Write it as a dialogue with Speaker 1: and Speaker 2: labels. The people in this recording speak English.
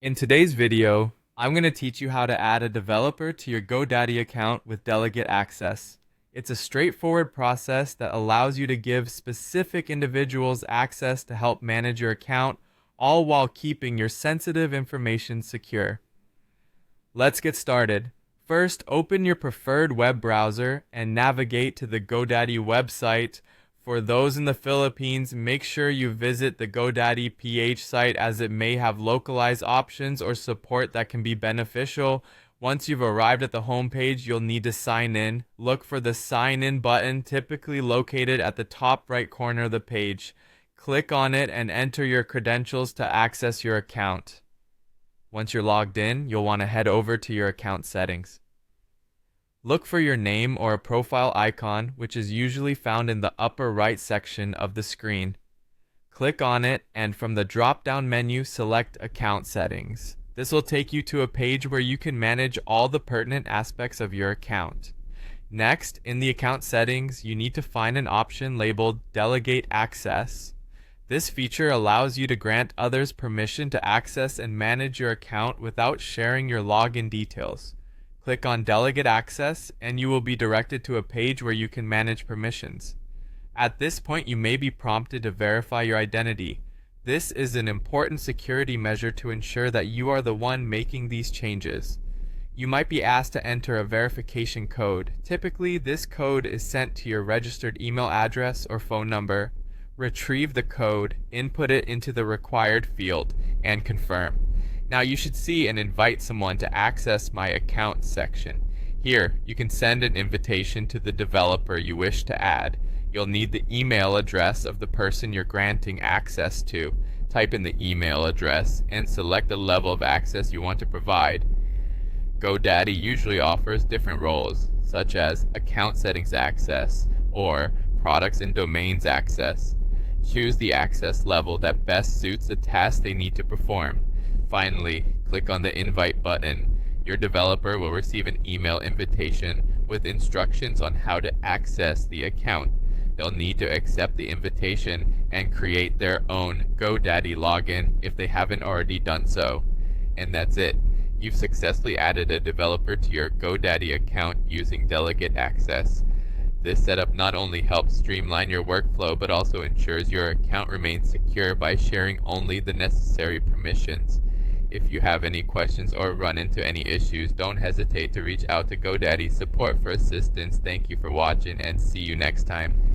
Speaker 1: In today's video, I'm going to teach you how to add a developer to your GoDaddy account with Delegate access. It's a straightforward process that allows you to give specific individuals access to help manage your account, all while keeping your sensitive information secure. Let's get started. First, open your preferred web browser and navigate to the GoDaddy website. For those in the Philippines, make sure you visit the GoDaddy PH site as it may have localized options or support that can be beneficial. Once you've arrived at the homepage, you'll need to sign in. Look for the sign in button, typically located at the top right corner of the page. Click on it and enter your credentials to access your account. Once you're logged in, you'll want to head over to your account settings. Look for your name or a profile icon, which is usually found in the upper right section of the screen. Click on it, and from the drop-down menu, select Account Settings. This will take you to a page where you can manage all the pertinent aspects of your account. Next, in the account settings, you need to find an option labeled Delegate Access. This feature allows you to grant others permission to access and manage your account without sharing your login details. Click on Delegate Access and you will be directed to a page where you can manage permissions. At this point, you may be prompted to verify your identity. This is an important security measure to ensure that you are the one making these changes. You might be asked to enter a verification code. Typically, this code is sent to your registered email address or phone number. Retrieve the code, input it into the required field, and confirm. Now you should see and invite someone to access my account section. Here, you can send an invitation to the developer you wish to add. You'll need the email address of the person you're granting access to. Type in the email address and select the level of access you want to provide. GoDaddy usually offers different roles, such as account settings access or products and domains access. Choose the access level that best suits the task they need to perform. Finally, click on the Invite button. Your developer will receive an email invitation with instructions on how to access the account. They'll need to accept the invitation and create their own GoDaddy login if they haven't already done so. And that's it. You've successfully added a developer to your GoDaddy account using Delegate Access. This setup not only helps streamline your workflow, but also ensures your account remains secure by sharing only the necessary permissions. If you have any questions or run into any issues, don't hesitate to reach out to GoDaddy support for assistance. Thank you for watching and see you next time.